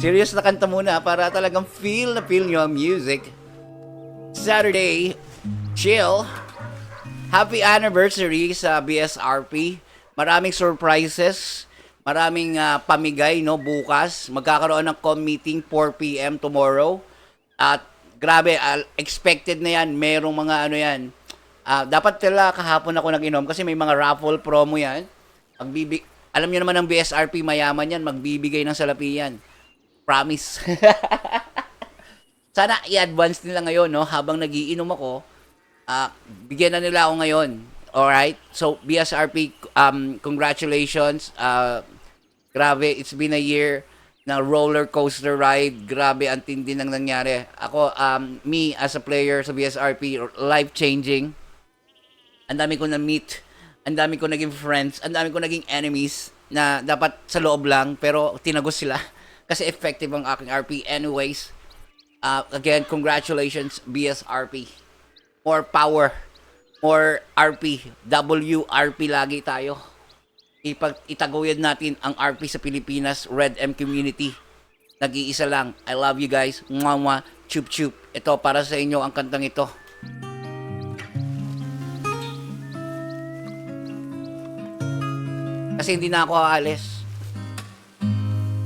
Serious na kanta muna para talagang feel na feel nyo ang music. Saturday, chill. Happy anniversary sa BSRP. Maraming surprises. Maraming pamigay no bukas. Magkakaroon ng com meeting 4 p.m. tomorrow. At grabe, expected na yan. Merong mga ano yan. Dapat tala kahapon ako nag-inom kasi may mga raffle promo yan. Alam niyo naman ang BSRP, mayaman yan. Magbibigay ng salapi yan. Promise. Sana i-advance nila ngayon, no? Habang nagiinom ako, bigyan na nila ako ngayon. Alright? So, BSRP, congratulations. Grabe, it's been a year na roller coaster ride. Grabe, ang tindi nang nangyari. Ako, me as a player sa BSRP, life-changing. Ang dami ko na-meet. Ang dami ko naging friends. Ang dami ko naging enemies na dapat sa loob lang, pero tinagos sila. Kasi effective ang aking RP. Anyways, again, congratulations, BSRP. More power. More RP. WRP lagi tayo. Itaguyod natin ang RP sa Pilipinas, Red M community. Nag-iisa lang. I love you guys. Mwah mwah. Chup chup. Ito, para sa inyo ang kantang ito. Kasi hindi na ako aalis.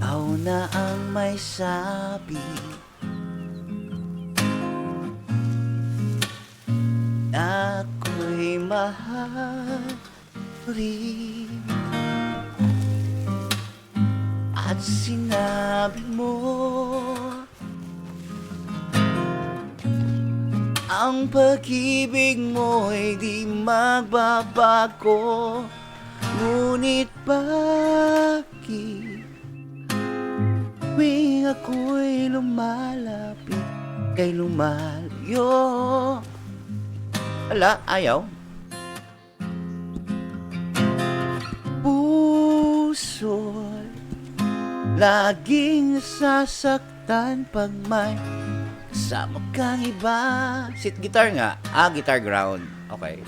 Ikaw na ang may sabi na ako'y mahal rin. At sinabi mo ang pag-ibig mo'y di magbabago. Ngunit bakit tuwing ako'y lumalapit kay lumalayo? Ala, ayaw. Puso'y laging nasasaktan pag may kasama kang iba. Sit guitar nga. Guitar ground. Okay.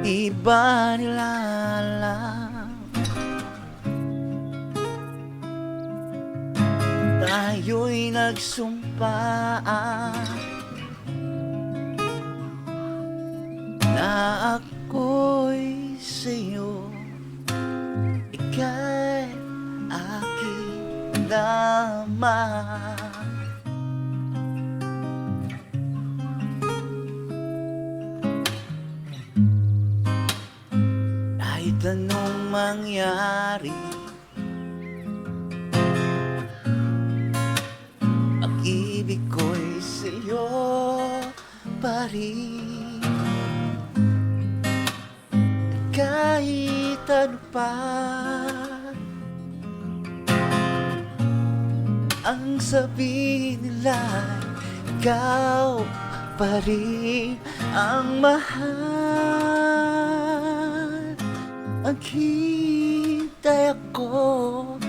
Iba nila alam tayo'y nagsumpaan na ako'y sa'yo, ika'y aking lamang. Kahit anong mangyari, pag-ibig ko'y sa'yo pa rin. Kahit ano pa ang sabihin nila, ikaw pa rin ang mahal. Maghintay ako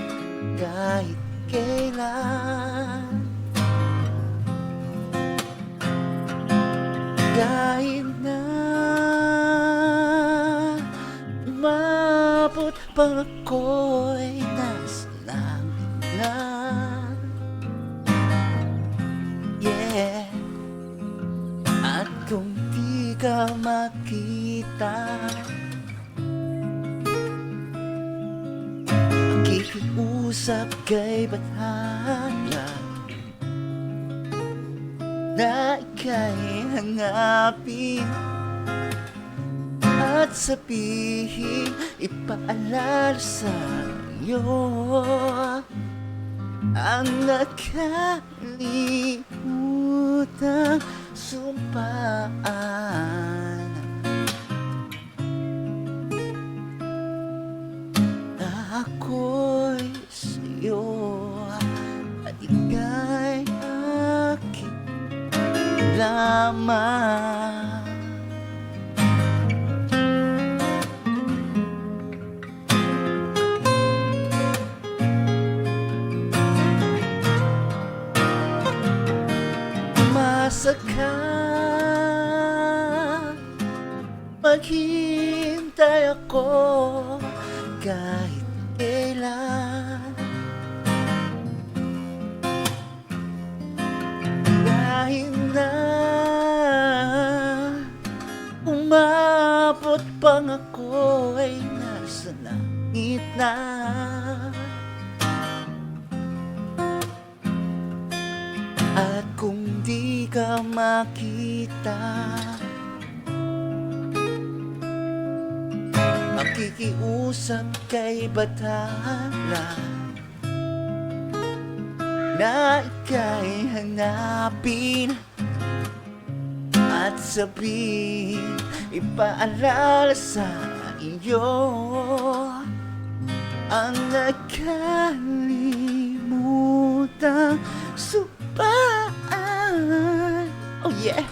kahit kailan. Kahit na umabot pang ako'y nasa langit na. Yeah. At kung di ka makita, makikiusap kay Bathala na ika'y hangapin at sabihin, ipaalala sa'yo ang nakalimutang sumpaan na ako'y sa'yo at ika'y aking lamang. Saka maghintay ako kahit kailan. sa langit na. At kung di ka makita, makikiusap kay Bathala na ika'y hanapin at sabihin, ipaalala sa iyo ang nakalimutang supaan. Oh yeah.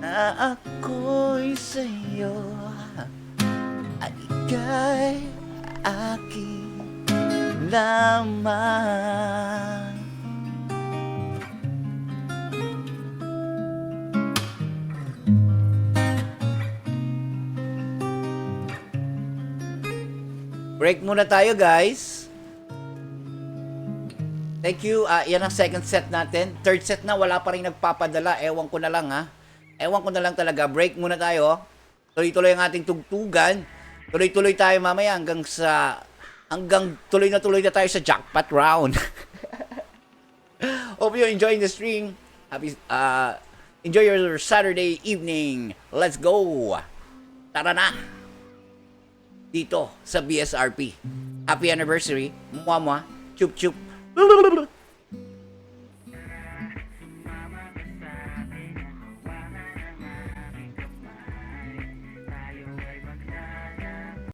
Na ako'y sa'yo at ika'y aking lamang. Break muna tayo, guys. Thank you. Yan ang second set natin. Third set na, wala pa rin nagpapadala. Ewan ko na lang, ha. Ewan ko na lang talaga. Break muna tayo. Tuloy-tuloy ang ating tugtugan. Tuloy-tuloy tayo mamaya hanggang tuloy na tayo sa jackpot round. Hope you're enjoying the stream. Enjoy your Saturday evening. Let's go. Tara na. Dito sa BSRP. Happy anniversary. Mwah mwah. Chup chup.